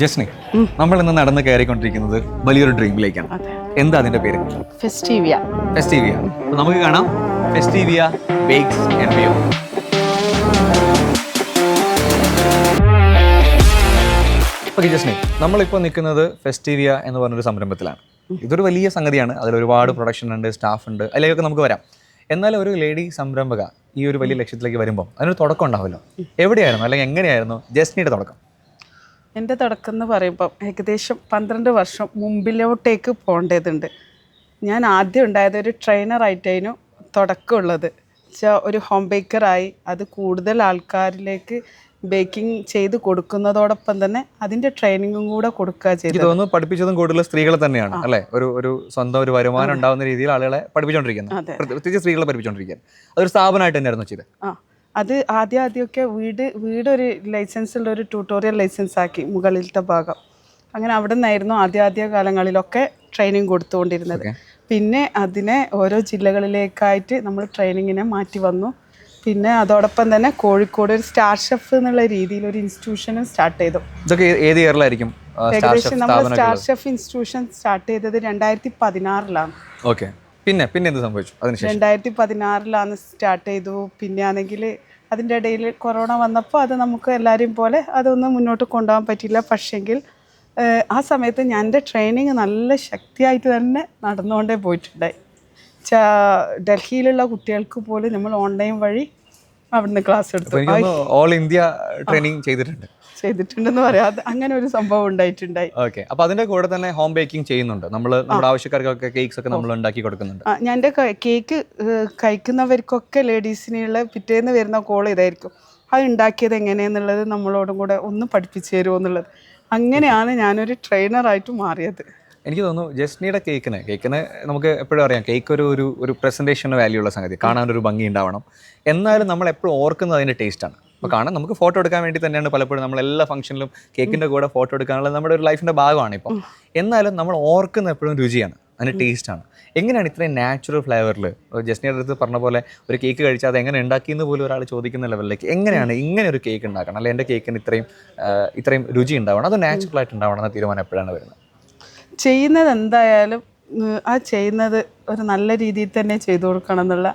ജസ്നി, നമ്മൾ ഇന്ന് നടന്ന് കയറിക്കൊണ്ടിരിക്കുന്നത് വലിയൊരു ഡ്രീമിലേക്കാണ്. എന്താ അതിന്റെ പേര്? ഫെസ്റ്റീവിയ. ഫെസ്റ്റീവിയ. അപ്പൊ നമുക്ക് കാണാം Festivia Bakes and Beyond. Okay Jasni, നമ്മളിപ്പോൾ നിൽക്കുന്നത് ഫെസ്റ്റീവിയ എന്ന് പറഞ്ഞൊരു സംരംഭത്തിലാണ്. ഇതൊരു വലിയ സംഗതിയാണ്. അതിൽ ഒരുപാട് പ്രൊഡക്ഷൻ ഉണ്ട്, സ്റ്റാഫ് ഉണ്ട്, അതിലേക്കൊക്കെ നമുക്ക് വരാം. എന്നാൽ ഒരു ലേഡി സംരംഭക ഈ ഒരു വലിയ ലക്ഷ്യത്തിലേക്ക് വരുമ്പോൾ അതിനൊരു തുടക്കം ഉണ്ടാവുമല്ലോ. എവിടെയായിരുന്നു അല്ലെങ്കിൽ എങ്ങനെയായിരുന്നു ജസ്നിയുടെ തുടക്കം? എൻ്റെ തുടക്കം എന്ന് പറയുമ്പം ഏകദേശം 12 വർഷം മുമ്പിലോട്ടേക്ക് പോകേണ്ടതുണ്ട്. ഞാൻ ആദ്യം ഉണ്ടായത് ഒരു ട്രെയിനറായിട്ടായിരുന്നു തുടക്കമുള്ളത്. ഒരു ഹോം ബേക്കറായി അത് കൂടുതൽ ആൾക്കാരിലേക്ക് ബേക്കിംഗ് ചെയ്ത് കൊടുക്കുന്നതോടൊപ്പം തന്നെ അതിൻ്റെ ട്രെയിനിങ്ങും കൂടെ കൊടുക്കുക ചെയ്തു. തോന്നുന്നു പഠിപ്പിച്ചതും കൂടുതൽ സ്ത്രീകളെ തന്നെയാണ് അല്ലേ? ഒരു സ്വന്തം ഒരു വരുമാനം ഉണ്ടാവുന്ന രീതിയിൽ ആളുകളെ പഠിപ്പിച്ചുകൊണ്ടിരിക്കുന്നത്, പ്രത്യേകിച്ച് സ്ത്രീകളെ പഠിപ്പിച്ചുകൊണ്ടിരിക്കുന്നത്. അതൊരു സ്ഥാപനമായിട്ട് തന്നെയായിരുന്നു ചെയ്തത്. അത് ആദ്യമൊക്കെ വീടൊരു ലൈസൻസ് ഉള്ള ഒരു ട്യൂട്ടോറിയൽ ലൈസൻസ് ആക്കി മുകളിലത്തെ ഭാഗം. അങ്ങനെ അവിടെ നിന്നായിരുന്നു ആദ്യ കാലങ്ങളിലൊക്കെ ട്രെയിനിങ് കൊടുത്തുകൊണ്ടിരുന്നത്. പിന്നെ അതിനെ ഓരോ ജില്ലകളിലേക്കായിട്ട് നമ്മൾ ട്രെയിനിങ്ങിനെ മാറ്റി വന്നു. പിന്നെ അതോടൊപ്പം തന്നെ കോഴിക്കോട് ഒരു സ്റ്റാർ ഷെഫ് എന്നുള്ള രീതിയിൽ ഒരു ഇൻസ്റ്റിറ്റ്യൂഷനും സ്റ്റാർട്ട് ചെയ്തു. ഇതൊക്കെ ഏത് ഇയറിലായിരിക്കും? ഏകദേശം നമ്മൾ സ്റ്റാർ ഷെഫ് ഇൻസ്റ്റിറ്റ്യൂഷൻ സ്റ്റാർട്ട് ചെയ്തത് 2016 ഓക്കെ. പിന്നെ എന്ത് സംഭവിച്ചു? 2016 സ്റ്റാർട്ട് ചെയ്തു. പിന്നെ ആണെങ്കിൽ അതിൻ്റെ ഇടയിൽ കൊറോണ വന്നപ്പോൾ അത് നമുക്ക് എല്ലാവരെയും പോലെ അതൊന്നും മുന്നോട്ട് കൊണ്ടുപോകാൻ പറ്റില്ല. പക്ഷേങ്കിൽ ആ സമയത്ത് ഞാൻ എൻ്റെ ട്രെയിനിങ് നല്ല ശക്തിയായിട്ട് തന്നെ നടന്നുകൊണ്ടേ പോയിട്ടുണ്ടായി. ഡൽഹിയിലുള്ള കുട്ടികൾക്ക് പോലും നമ്മൾ ഓൺലൈൻ വഴി അവിടുന്ന് ക്ലാസ് എടുത്തു. ഓൾ ഇന്ത്യ ട്രെയിനിങ് ചെയ്തിട്ടുണ്ടെന്ന് പറയാം. അങ്ങനെ ഒരു സംഭവം ഉണ്ടായിട്ടുണ്ടായി. ഓക്കെ. അപ്പോൾ അതിന്റെ കൂടെ തന്നെ ഹോം ബേക്കിംഗ് ചെയ്യുന്നുണ്ട്. നമ്മുടെ ആവശ്യക്കാർക്കൊക്കെ കേക്ക്സ് ഒക്കെ നമ്മൾ ഉണ്ടാക്കി കൊടുക്കുന്നുണ്ട്. ഞാൻ എൻ്റെ കേക്ക് കഴിക്കുന്നവർക്കൊക്കെ ലേഡീസിനുള്ള പിറ്റേന്ന് വരുന്ന കോൾ ഇതായിരിക്കും, അത് ഉണ്ടാക്കിയത് എങ്ങനെയെന്നുള്ളത് നമ്മളോടും കൂടെ ഒന്ന് പഠിപ്പിച്ചു തരുമോ എന്നുള്ളത്. അങ്ങനെയാണ് ഞാനൊരു ട്രെയിനറായിട്ട് മാറിയത്. എനിക്ക് തോന്നുന്നു ജസ്നിയുടെ കേക്കിന് നമുക്ക് എപ്പോഴും അറിയാം, കേക്ക് ഒരു പ്രസൻറ്റേഷന് വാല്യൂ ഉള്ള സംഗതി, കാണാനൊരു ഭംഗി ഉണ്ടാവണം. എന്നാലും നമ്മൾ എപ്പോഴും ഓർക്കുന്നത് അതിൻ്റെ ടേസ്റ്റാണ്. അപ്പോൾ കാണാൻ നമുക്ക് ഫോട്ടോ എടുക്കാൻ വേണ്ടി തന്നെയാണ് പലപ്പോഴും നമ്മൾ എല്ലാ ഫംഗ്ഷനിലും കേക്കിൻ്റെ കൂടെ ഫോട്ടോ എടുക്കാനുള്ളത് നമ്മുടെ ഒരു ലൈഫിൻ്റെ ഭാഗമാണ് ഇപ്പോൾ. എന്നാലും നമ്മൾ ഓർക്കുന്ന എപ്പോഴും രുചിയാണ്, അതിൻ്റെ ടേസ്റ്റാണ്. എങ്ങനെയാണ് ഇത്രയും നാച്ചുറൽ ഫ്ലേവറിൽ ജസ്നിയുടെ അടുത്ത് പറഞ്ഞ പോലെ ഒരു കേക്ക് കഴിച്ചാൽ അത് എങ്ങനെ ഉണ്ടാക്കിയെന്ന് പോലും ഒരാൾ ചോദിക്കുന്ന ലെവലിലേക്ക് എങ്ങനെയാണ് ഇങ്ങനെ ഒരു കേക്ക് ഉണ്ടാക്കണം, അല്ലെങ്കിൽ എൻ്റെ കേക്കിന് ഇത്രയും രുചി ഉണ്ടാവണം, അത് നാച്ചുറലായിട്ട് ഉണ്ടാവണം എന്ന തീരുമാനം എപ്പോഴാണ് വരുന്നത്? ചെയ്യുന്നത് എന്തായാലും ആ ചെയ്യുന്നത് ഒരു നല്ല രീതിയിൽ തന്നെ ചെയ്തു കൊടുക്കണം എന്നുള്ള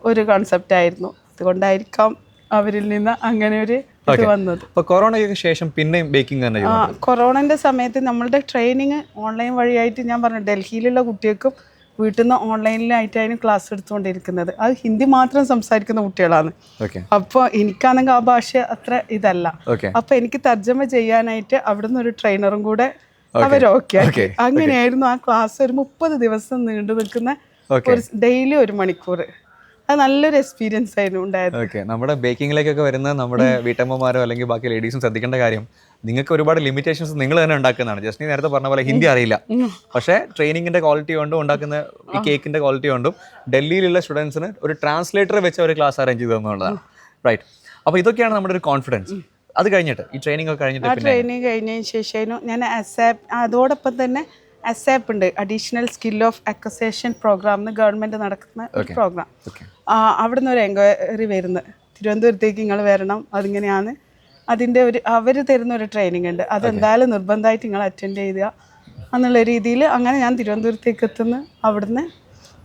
ഒരു കോൺസെപ്റ്റായിരുന്നു. അതുകൊണ്ടായിരിക്കാം അവരിൽ നിന്ന് അങ്ങനെ ഒരു ഇത് വന്നത്. അപ്പോൾ കൊറോണയ്ക്ക് ശേഷം പിന്നെയും ബേക്കിംഗ് തന്നെ? കൊറോണൻ്റെ സമയത്ത് നമ്മളുടെ ട്രെയിനിങ് ഓൺലൈൻ വഴിയായിട്ട് ഞാൻ പറഞ്ഞു, ഡൽഹിയിലുള്ള കുട്ടികൾക്കും വീട്ടിൽ നിന്ന് ഓൺലൈനിലായിട്ടായിരുന്നു ക്ലാസ് എടുത്തുകൊണ്ടിരിക്കുന്നത്. അത് ഹിന്ദി മാത്രം സംസാരിക്കുന്ന കുട്ടികളാണ്. അപ്പോൾ എനിക്കാണെങ്കിൽ ആ ഭാഷ അത്ര ഇതല്ല. അപ്പോൾ എനിക്ക് തർജ്ജമ ചെയ്യാനായിട്ട് അവിടുന്ന് ഒരു ട്രെയിനറും കൂടെ അവരൊക്കെ അങ്ങനെയായിരുന്നു. ആ ക്ലാസ് ഒരു 30 ദിവസം നീണ്ടു നിൽക്കുന്ന ഡെയിലി 1 മണിക്കൂർ. അത് നല്ലൊരു എക്സ്പീരിയൻസ് ആയിരുന്നു ഉണ്ടായത്. നമ്മുടെ ബേക്കിങ്ങിലേക്കൊക്കെ വരുന്ന നമ്മുടെ വീട്ടമ്മമാരോ അല്ലെങ്കിൽ ബാക്കി ലേഡീസും ശ്രദ്ധിക്കേണ്ട കാര്യം, നിങ്ങൾക്ക് ഒരുപാട് ലിമിറ്റേഷൻസ് നിങ്ങൾ തന്നെ ഉണ്ടാക്കുന്നതാണ്. ജസ്നി നേരത്തെ പറഞ്ഞ പോലെ ഹിന്ദി അറിയില്ല, പക്ഷേ ട്രെയിനിങ്ങിന്റെ ക്വാളിറ്റി കൊണ്ടും ഉണ്ടാക്കുന്ന ഈ കേക്കിന്റെ ക്വാളിറ്റി കൊണ്ടും ഡൽഹിയിലുള്ള സ്റ്റുഡൻസിന് ഒരു ട്രാൻസ്ലേറ്റർ വെച്ച് ഒരു ക്ലാസ് അറേഞ്ച് ചെയ്തു എന്നുള്ളതാണ്. റൈറ്റ്. അപ്പോൾ ഇതൊക്കെയാണ് നമ്മുടെ ഒരു കോൺഫിഡൻസ്. അത് കഴിഞ്ഞിട്ട് ഈ ട്രെയിനിങ് ട്രെയിനിങ് കഴിഞ്ഞതിന് ശേഷം ഞാൻ അതോടൊപ്പം തന്നെ അസാപ്പ് ഉണ്ട്, additional skill of acquisition programme എന്ന് ഗവൺമെൻറ് നടക്കുന്ന ഒരു പ്രോഗ്രാം. അവിടുന്ന് ഒരു എൻക്വയറി വരുന്നത്, തിരുവനന്തപുരത്തേക്ക് നിങ്ങൾ വരണം, അതിങ്ങനെയാണ് അതിൻ്റെ അവർ തരുന്ന ഒരു ട്രെയിനിങ് ഉണ്ട്, അതെന്തായാലും നിർബന്ധമായിട്ട് നിങ്ങൾ അറ്റൻഡ് ചെയ്യുക എന്നുള്ള രീതിയിൽ അങ്ങനെ ഞാൻ തിരുവനന്തപുരത്തേക്ക് എത്തുന്നു. അവിടുന്ന്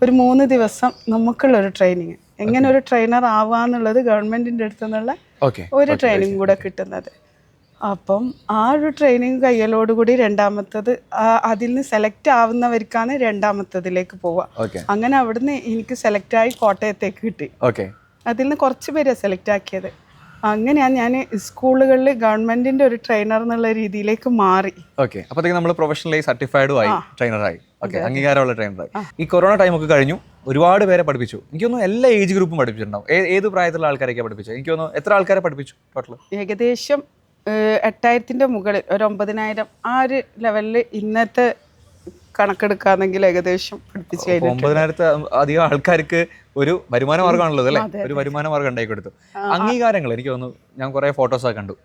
ഒരു 3 ദിവസം നമുക്കുള്ളൊരു ട്രെയിനിങ്, എങ്ങനെ ഒരു ട്രെയിനർ ആവാന്നുള്ളത് ഗവൺമെൻറ്റിൻ്റെ അടുത്തു നിന്നുള്ള ഒരു ട്രെയിനിങ് കൂടെ കിട്ടുന്നത്. അപ്പം ആ ഒരു ട്രെയിനിങ് കയ്യലോടുകൂടി രണ്ടാമത്തത് അതിൽ നിന്ന് സെലക്ട് ആവുന്നവർക്കാണ് രണ്ടാമത്തതിലേക്ക് പോവുക. അങ്ങനെ അവിടുന്ന് എനിക്ക് സെലക്റ്റായി കോട്ടയത്തേക്ക് കിട്ടി. അതിൽ നിന്ന് കുറച്ച് പേരെ സെലക്ട് ആക്കിയത്. അങ്ങനെയാണ് ഞാൻ സ്കൂളുകളിൽ ഗവൺമെന്റിന്റെ ഒരു ട്രെയിനർ എന്നുള്ള രീതിയിലേക്ക് മാറി. അപ്പോഴത്തേക്ക് നമ്മൾ പ്രൊഫഷണലി സർട്ടിഫൈഡും ആയി, ട്രെയിനറായി, അംഗീകാരമുള്ള ട്രെയിനറായി. ഈ കൊറോണ ടൈമൊക്കെ കഴിഞ്ഞു, ഒരുപാട് പേരെ പഠിപ്പിച്ചു. എനിക്ക് തോന്നുന്നു എല്ലാ ഏജ് ഗ്രൂപ്പും പഠിപ്പിച്ചിട്ടുണ്ടാവും. ഏത് പ്രായത്തിലുള്ള ആൾക്കാരൊക്കെ പഠിപ്പിച്ചു? എനിക്ക് തോന്നുന്നു എത്ര ആൾക്കാരെ പഠിപ്പിച്ചു ടോട്ടൽ? ഏകദേശം 8000-ന്റെ മുകളിൽ, ഒരു 9000 ആ ഒരു ലെവലിൽ ഇന്നത്തെ കണക്കെടുക്കാണെങ്കിൽ ഏകദേശം പഠിപ്പിച്ചു കഴിഞ്ഞു. 9000 അധികം ആൾക്കാർക്ക് ഒരു വരുമാന മാർഗ്ഗമാണുള്ളത് അല്ലേ? ഒരു വരുമാന മാർഗ്ഗം ഉണ്ടാക്കി കൊടുത്തു. അംഗീകാരങ്ങൾ എനിക്ക് തോന്നുന്നു, ഞാൻ കുറെ ഫോട്ടോസൊക്കെ കണ്ടു,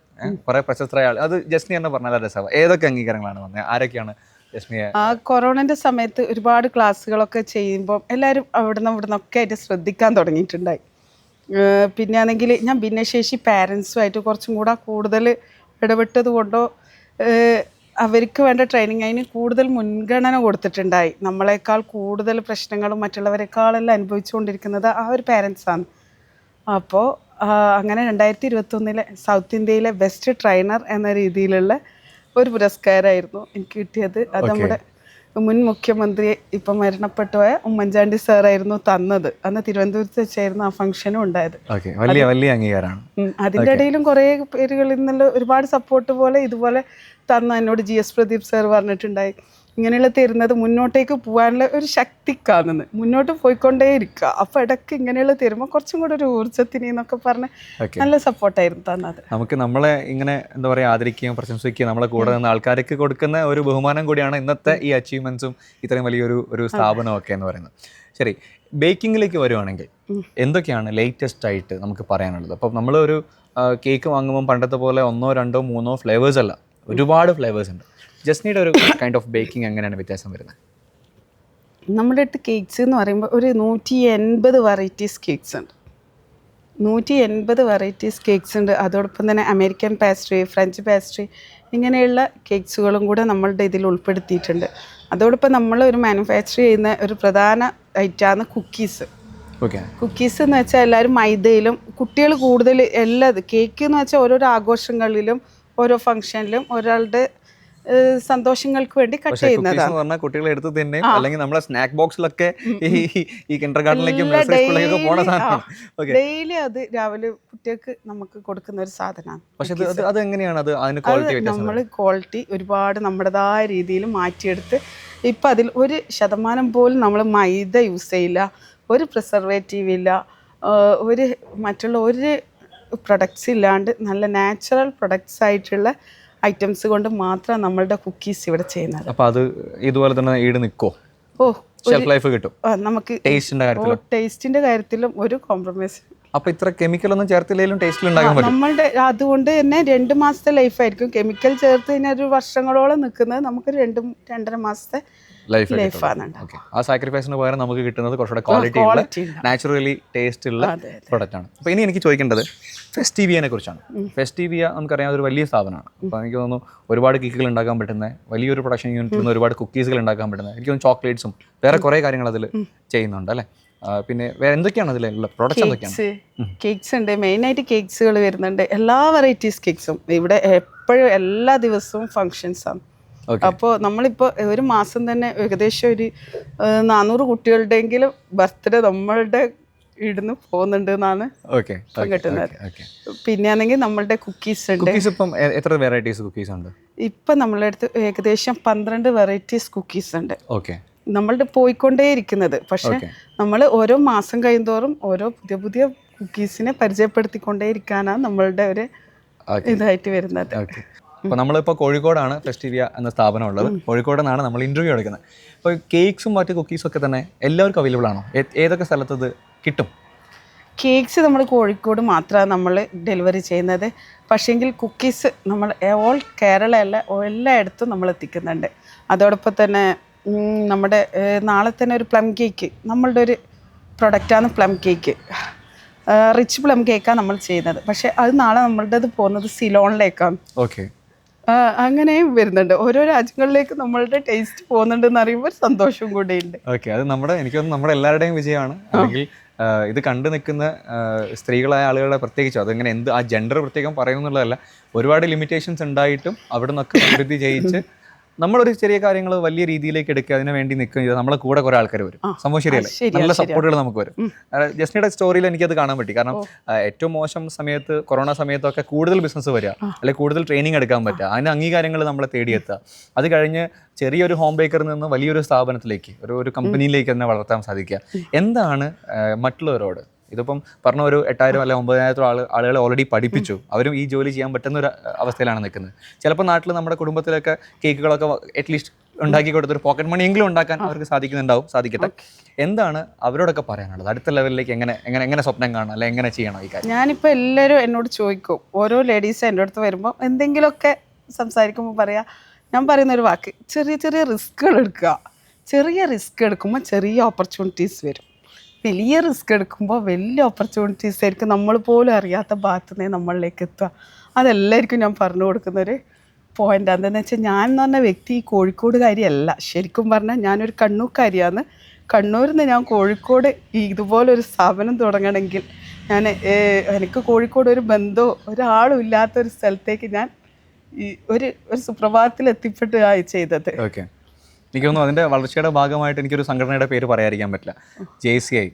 കുറെ പ്രശസ്തരായ അത് ജസ്നി എന്ന് പറഞ്ഞാൽ രസമാണ്. ഏതൊക്കെ അംഗീകാരങ്ങളാണ് വന്നത്? ആരൊക്കെയാണ് ജസ്മിയെ? ആ കൊറോണന്റെ സമയത്ത് ഒരുപാട് ക്ലാസ്സുകളൊക്കെ ചെയ്യുമ്പോൾ എല്ലാവരും ഇവിടുന്നൊക്കെ ആയിട്ട് ശ്രദ്ധിക്കാൻ തുടങ്ങിയിട്ടുണ്ടായി. പിന്നെ ആണെങ്കിൽ ഞാൻ ഭിന്നശേഷി പാരൻസുമായിട്ട് കുറച്ചും കൂടെ കൂടുതൽ ഇടപെട്ടത് കൊണ്ടോ അവർക്ക് വേണ്ട ട്രെയിനിങ് അതിന് കൂടുതൽ മുൻഗണന കൊടുത്തിട്ടുണ്ടായി. നമ്മളെക്കാൾ കൂടുതൽ പ്രശ്നങ്ങളും മറ്റുള്ളവരെക്കാളെല്ലാം അനുഭവിച്ചുകൊണ്ടിരിക്കുന്നത് ആ ഒരു പാരൻസാണ്. അപ്പോൾ അങ്ങനെ 2021 സൗത്ത് ഇന്ത്യയിലെ ബെസ്റ്റ് ട്രെയിനർ എന്ന രീതിയിലുള്ള ഒരു പുരസ്കാരമായിരുന്നു എനിക്ക് കിട്ടിയത്. അത് നമ്മുടെ മുൻ മുഖ്യമന്ത്രി ഇപ്പം മരണപ്പെട്ടു പോയ ഉമ്മൻചാണ്ടി സാറായിരുന്നു തന്നത്. അന്ന് തിരുവനന്തപുരത്ത് വെച്ചായിരുന്നു ആ ഫംഗ്ഷനും ഉണ്ടായത്. വലിയ അംഗീകാരമാണ്. അതിൻ്റെ ഇടയിലും കുറേ പേരുകളിൽ നിന്നുള്ള ഒരുപാട് സപ്പോർട്ട് പോലെ ഇതുപോലെ തന്ന എന്നോട് GS പ്രദീപ് സാർ പറഞ്ഞിട്ടുണ്ടായി, ഇങ്ങനെയുള്ള തരുന്നത് മുന്നോട്ടേക്ക് പോകാനുള്ള ഒരു ശക്തിക്കാണെന്ന്, മുന്നോട്ട് പോയിക്കൊണ്ടേ ഇരിക്കുക. അപ്പോൾ ഇടയ്ക്ക് ഇങ്ങനെയുള്ള തരുമ്പോൾ കുറച്ചും കൂടെ ഒരു ഊർജ്ജത്തിന് എന്നൊക്കെ പറഞ്ഞ് നല്ല സപ്പോർട്ടായിരുന്നു തന്നത്. നമുക്ക് നമ്മളെ ഇങ്ങനെ എന്താ പറയുക ആദരിക്കുകയും പ്രശംസിക്കുകയും നമ്മളെ കൂടെ നിന്ന് ആൾക്കാർക്ക് കൊടുക്കുന്ന ഒരു ബഹുമാനം കൂടിയാണ് ഇന്നത്തെ ഈ അച്ചീവ്മെന്റ്സും ഇത്രയും വലിയൊരു സ്ഥാപനമൊക്കെ എന്ന് പറയുന്നത്. ശരി, ബേക്കിങ്ങിലേക്ക് വരുവാണെങ്കിൽ എന്തൊക്കെയാണ് ലേറ്റസ്റ്റ് ആയിട്ട് നമുക്ക് പറയാനുള്ളത്? അപ്പം നമ്മളൊരു കേക്ക് വാങ്ങുമ്പോൾ പണ്ടത്തെ പോലെ 1, 2, 3 ഫ്ലേവേഴ്സ് അല്ല, ഒരുപാട് ഫ്ലേവേഴ്സ് ഉണ്ട്. ജസ്നിയുടെ ഒരു കൈൻഡ് ഓഫ് ബേക്കിംഗ് എങ്ങനെയാണ് വ്യത്യാസം വരുന്നത്? നമ്മുടെ അടുത്ത് കേക്ക്സ് എന്ന് പറയുമ്പോൾ ഒരു 180 വെറൈറ്റീസ് കേക്ക്സ് ഉണ്ട്. 180 വെറൈറ്റീസ് കേക്ക്സ് ഉണ്ട്. അതോടൊപ്പം തന്നെ അമേരിക്കൻ പാസ്ട്രി, ഫ്രഞ്ച് പാസ്ട്രി, ഇങ്ങനെയുള്ള കേക്ക്സുകളും കൂടെ നമ്മളുടെ ഇതിൽ ഉൾപ്പെടുത്തിയിട്ടുണ്ട്. അതോടൊപ്പം നമ്മൾ ഒരു മാനുഫാക്ചർ ചെയ്യുന്ന ഒരു പ്രധാന ഐറ്റമാണ് കുക്കീസ്. കുക്കീസ് എന്ന് വെച്ചാൽ എല്ലാവരും മൈദയിലും കുട്ടികൾ കൂടുതൽ കേക്ക് എന്ന് വെച്ചാൽ ഓരോരോ ആഘോഷങ്ങളിലും ഓരോ ഫംഗ്ഷനിലും ഒരാളുടെ സന്തോഷങ്ങൾക്ക് വേണ്ടി കട്ട് ചെയ്യുന്നതാണ്. കുട്ടികൾ എടുത്ത് തന്നെ അല്ലെങ്കിൽ നമ്മുടെ സ്നാക്ക് ബോക്സിലൊക്കെ ഈ കിൻഡർഗാർട്ടനിലേക്കും ഡെയിലി അത് രാവിലെ കുട്ടികൾക്ക് നമുക്ക് കൊടുക്കുന്ന ഒരു സാധനമാണ്. പക്ഷെ അത് എങ്ങനെയാണ് നമ്മൾ ക്വാളിറ്റി ഒരുപാട് നമ്മുടേതായ രീതിയിൽ മാറ്റിയെടുത്ത് ഇപ്പം അതിൽ 1% പോലും നമ്മൾ മൈദ യൂസ് ചെയ്യില്ല, ഒരു പ്രിസർവേറ്റീവ് ഇല്ല, ഒരു മറ്റുള്ള ഒരു പ്രൊഡക്ട്സ് ഇല്ലാണ്ട് നല്ല നാച്ചുറൽ പ്രൊഡക്ട്സ് ആയിട്ടുള്ള ഐറ്റംസ് കൊണ്ട് മാത്രം നമ്മളുടെ കുക്കീസ് ഇവിടെ ചെയ്യുന്നത്. അപ്പോൾ അത് ഇതുപോലെ തന്നെ ഈട് നിൽക്കോ? ഷെൽഫ് ലൈഫ് കിട്ടും നമുക്ക്? ടേസ്റ്റിന്റെ കാര്യത്തിലും ഒരു കോംപ്രമൈസ്. അപ്പൊ ഇത്ര കെമിക്കൽ ഒന്നും ചേർത്തില്ലെങ്കിലും ടേസ്റ്റിൽ ഉണ്ടാക്കാൻ പറ്റും നമ്മളുടെ. അതുകൊണ്ട് തന്നെ 2 മാസത്തെ ലൈഫായിരിക്കും. കെമിക്കൽ ചേർത്ത് കഴിഞ്ഞാൽ ഒരു വർഷങ്ങളോളം നിൽക്കുന്നത് നമുക്ക് 2-2.5 മാസത്തെ ലൈഫാണ്. ആ സാക്രിഫൈസിന് പകരം നമുക്ക് കിട്ടുന്നത് കുറച്ചുകൂടെ ക്വാളിറ്റി നാച്ചുറലി ടേസ്റ്റ് ഉള്ള പ്രൊഡക്റ്റ് ആണ്. അപ്പോൾ ഇനി എനിക്ക് ചോദിക്കേണ്ടത് ഫെസ്റ്റിവിയനെ കുറിച്ചാണ്. ഫെസ്റ്റിവിയ നമുക്കറിയാം ഒരു വലിയ സ്ഥാപനമാണ്. അപ്പോൾ എനിക്ക് തോന്നുന്നു ഒരുപാട് കേക്കുകൾ ഉണ്ടാക്കാൻ പറ്റുന്ന വലിയൊരു പ്രൊഡക്ഷൻ യൂണിറ്റിൽ നിന്ന് ഒരുപാട് കുക്കീസുകൾ ഉണ്ടാക്കാൻ പറ്റുന്നത്, എനിക്ക് തോന്നുന്നു ചോക്ലേറ്റ്സും വേറെ കുറേ കാര്യങ്ങൾ അതിൽ ചെയ്യുന്നുണ്ട് അല്ലേ? പിന്നെ വേറെ എന്തൊക്കെയാണ് അതിലുള്ള പ്രോഡക്റ്റ്സ്? എന്തൊക്കെയാണ്? കേക്ക്സ് ഉണ്ട്, മെയിനായിട്ട് കേക്ക്സുകൾ വരുന്നുണ്ട്. എല്ലാ വെറൈറ്റീസ് കേക്ക്സും ഇവിടെ എപ്പോഴും എല്ലാ ദിവസവും ഫങ്ഷൻസ് ആണ്. അപ്പോൾ നമ്മളിപ്പോൾ ഒരു മാസം തന്നെ ഏകദേശം ഒരു 400 കുട്ടികളുടെയെങ്കിലും ബർത്ത്ഡേ നമ്മളുടെ ഇടുന്ന് പോകുന്നുണ്ട് എന്നാണ് കിട്ടുന്നത്. പിന്നെ ആണെങ്കിൽ നമ്മളുടെ കുക്കീസ് ഉണ്ട്. എത്ര വെറൈറ്റീസ് കുക്കീസ് ഉണ്ട്? ഇപ്പം നമ്മളുടെ അടുത്ത് ഏകദേശം 12 വെറൈറ്റീസ് കുക്കീസ് ഉണ്ട് നമ്മളുടെ പോയിക്കൊണ്ടേയിരിക്കുന്നത്. പക്ഷെ നമ്മൾ ഓരോ മാസം കഴിയുന്തോറും ഓരോ പുതിയ പുതിയ കുക്കീസിനെ പരിചയപ്പെടുത്തിക്കൊണ്ടേയിരിക്കാനാണ് നമ്മളുടെ ഒരു ഇതായിട്ട് വരുന്നത്. അപ്പോൾ നമ്മളിപ്പോൾ കോഴിക്കോടാണ് ഫെസ്റ്റിവിയ എന്ന സ്ഥാപനം ഉള്ളത്. കോഴിക്കോട് നിന്നാണ് നമ്മൾ ഇൻ്റർവ്യൂ എടുക്കുന്നത്. അപ്പോൾ കേക്ക്സും മറ്റ് കുക്കീസും ഒക്കെ തന്നെ എല്ലാവർക്കും അവൈലബിൾ ആണോ? ഏതൊക്കെ സ്ഥലത്ത് ഇത് കിട്ടും? കേക്ക്സ് നമ്മൾ കോഴിക്കോട് മാത്രമാണ് നമ്മൾ ഡെലിവറി ചെയ്യുന്നത്. പക്ഷേങ്കിൽ കുക്കീസ് നമ്മൾ ഓൾ കേരള എല്ലായിടത്തും നമ്മൾ എത്തിക്കുന്നുണ്ട്. അതോടൊപ്പം തന്നെ നമ്മുടെ നാളെ തന്നെ ഒരു പ്ലം കേക്ക്, നമ്മളുടെ ഒരു പ്രൊഡക്റ്റാണ് പ്ലം കേക്ക്. റിച്ച് പ്ലം കേക്കാണ് നമ്മൾ ചെയ്യുന്നത്. പക്ഷേ അത് നാളെ നമ്മളുടേത് പോകുന്നത് സിലോണിലേക്കാണ്. അങ്ങനെയും വരുന്നുണ്ട്. ഓരോ രാജ്യങ്ങളിലേക്ക് നമ്മളുടെ ടേസ്റ്റ് പോകുന്നുണ്ടെന്ന് അറിയുമ്പോൾ സന്തോഷവും കൂടെ ഉണ്ട്. അത് എനിക്ക് തോന്നുന്നു നമ്മുടെ എല്ലാവരുടെയും വിജയമാണ്. അല്ലെങ്കിൽ ഇത് കണ്ടു നിൽക്കുന്ന സ്ത്രീകളായ ആളുകളുടെ പ്രത്യേകിച്ചും അതെങ്ങനെ ആ ജെൻഡർ പ്രത്യേകം പറയുന്നുള്ളതല്ല, ഒരുപാട് ലിമിറ്റേഷൻസ് ഉണ്ടായിട്ടും അവിടെ നിന്നൊക്കെ അഭിവൃദ്ധി ചെയ്യിച്ച് നമ്മളൊരു ചെറിയ കാര്യങ്ങൾ വലിയ രീതിയിലേക്ക് എടുക്കുക, അതിനു വേണ്ടി നിൽക്കുകയും ചെയ്താൽ നമ്മളെ കൂടെ കുറെ ആൾക്കാർ വരും. സംഭവം ശരിയല്ലേ? നല്ല സപ്പോർട്ടുകൾ നമുക്ക് വരും. ജസ്നിയുടെ സ്റ്റോറിയിൽ എനിക്കത് കാണാൻ പറ്റി. കാരണം ഏറ്റവും മോശം സമയത്ത്, കൊറോണ സമയത്തൊക്കെ കൂടുതൽ ബിസിനസ് വരിക, അല്ലെങ്കിൽ കൂടുതൽ ട്രെയിനിങ് എടുക്കാൻ പറ്റുക, അതിന് അംഗീകാരങ്ങൾ നമ്മളെ തേടിയെത്തുക, അത് കഴിഞ്ഞ് ചെറിയൊരു ഹോം ബേക്കറിൽ നിന്ന് വലിയൊരു സ്ഥാപനത്തിലേക്ക് ഒരു കമ്പനിയിലേക്ക് തന്നെ വളർത്താൻ സാധിക്കുക. എന്താണ് മറ്റുള്ളവരോട് ഇതിപ്പം പറഞ്ഞ ഒരു 8000 അല്ലെങ്കിൽ 9000 ആളുകളെ ഓൾറെഡി പഠിപ്പിച്ചു, അവരും ഈ ജോലി ചെയ്യാൻ പറ്റുന്ന ഒരു അവസ്ഥയിലാണ് നിൽക്കുന്നത്. ചിലപ്പോൾ നാട്ടിൽ നമ്മുടെ കുടുംബത്തിലൊക്കെ കേക്കുകളൊക്കെ അറ്റ്ലീസ്റ്റ് ഉണ്ടാക്കി കൊടുത്തൊരു പോക്കറ്റ് മണിയെങ്കിലും ഉണ്ടാക്കാൻ അവർക്ക് സാധിക്കട്ടെ. എന്താണ് അവരോടൊക്കെ പറയാനുള്ളത്? അടുത്ത ലെവലിലേക്ക് എങ്ങനെ സ്വപ്നം കാണണം, അല്ലെങ്കിൽ എങ്ങനെ ചെയ്യണം ഈ കാര്യം? ഞാനിപ്പോൾ എല്ലാവരും എന്നോട് ചോദിക്കും, ഓരോ ലേഡീസ് എൻ്റെ അടുത്ത് വരുമ്പോൾ എന്തെങ്കിലുമൊക്കെ സംസാരിക്കുമ്പോൾ ഞാൻ പറയുന്നൊരു വാക്ക്, ചെറിയ ചെറിയ റിസ്ക്കുകൾ എടുക്കുക. ചെറിയ റിസ്ക് എടുക്കുമ്പോൾ ചെറിയ ഓപ്പർച്യൂണിറ്റീസ് വരും. വലിയ റിസ്ക് എടുക്കുമ്പോൾ വലിയ ഓപ്പർച്യൂണിറ്റീസ് ആയിരിക്കും നമ്മൾ പോലും അറിയാത്ത ഭാഗത്തു നിന്ന് നമ്മളിലേക്ക് എത്തുക. അതെല്ലാവർക്കും ഞാൻ പറഞ്ഞു കൊടുക്കുന്നൊരു പോയിന്റ്. എന്താണെന്ന് വെച്ചാൽ ഞാൻ എന്ന് പറഞ്ഞ വ്യക്തി കോഴിക്കോടുകാരിയല്ല. ശരിക്കും പറഞ്ഞാൽ ഞാനൊരു കണ്ണൂർക്കാരിയാണ്. കണ്ണൂരിൽ നിന്ന് ഞാൻ കോഴിക്കോട് ഇതുപോലൊരു സ്ഥാപനം തുടങ്ങണമെങ്കിൽ എനിക്ക് കോഴിക്കോട് ഒരു ബന്ധമോ ഒരാളും ഇല്ലാത്തൊരു സ്ഥലത്തേക്ക് ഞാൻ ഒരു സുപ്രഭാതത്തിൽ എത്തിപ്പെട്ടായി ചെയ്തത്. ഓക്കെ, എനിക്ക് തോന്നുന്നു അതിൻ്റെ വളർച്ചയുടെ ഭാഗമായിട്ട് എനിക്കൊരു സംഘടനയുടെ പേര് പറയാതിരിക്കാൻ പറ്റില്ല. JCI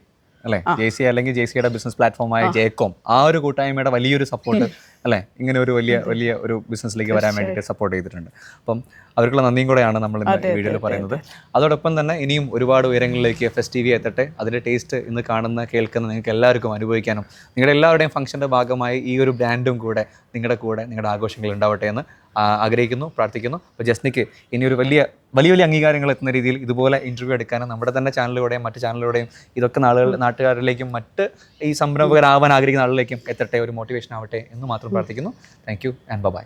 അല്ലേ, JCI അല്ലെങ്കിൽ JCIയുടെ ബിസിനസ് പ്ലാറ്റ്ഫോമായ ജേക്കോം, ആ ഒരു കൂട്ടായ്മയുടെ വലിയൊരു സപ്പോർട്ട് അല്ലേ ഇങ്ങനെ ഒരു വലിയ ഒരു ബിസിനസ്സിലേക്ക് വരാൻ വേണ്ടിയിട്ട് സപ്പോർട്ട് ചെയ്തിട്ടുണ്ട്. അപ്പം അവർക്കുള്ള നന്ദിയും കൂടെയാണ് നമ്മൾ ഇന്ന് വീഡിയോയിൽ പറയുന്നത്. അതോടൊപ്പം തന്നെ ഇനിയും ഒരുപാട് ഉയരങ്ങളിലേക്ക് FSTV എത്തട്ടെ. അതിൻ്റെ ടേസ്റ്റ് ഇന്ന് കാണുന്ന കേൾക്കുന്ന നിങ്ങൾക്ക് എല്ലാവർക്കും അനുഭവിക്കാനും നിങ്ങളുടെ എല്ലാവരുടെയും ഫംഗ്ഷൻ്റെ ഭാഗമായി ഈ ഒരു ബ്രാൻഡും കൂടെ നിങ്ങളുടെ ആഘോഷങ്ങൾ ഉണ്ടാവട്ടെ എന്ന് ആഗ്രഹിക്കുന്നു, പ്രാർത്ഥിക്കുന്നു. അപ്പോൾ ജസ്നിക്ക് ഇനി ഒരു വലിയ അംഗീകാരങ്ങൾ എത്തുന്ന രീതിയിൽ ഇതുപോലെ ഇൻ്റർവ്യൂ എടുക്കാനും നമ്മുടെ തന്നെ ചാനലിലൂടെയും മറ്റ് ചാനലിലൂടെയും ഇതൊക്കെ നാട്ടുകാരിലേക്കും മറ്റ് ഈ സംരംഭകരാവാൻ ആഗ്രഹിക്കുന്ന ആളുകളിലേക്കും എത്തട്ടെ, ഒരു മോട്ടിവേഷൻ ആവട്ടെ എന്ന് മാത്രം പ്രാർത്ഥിക്കുന്നു. Thank you and by.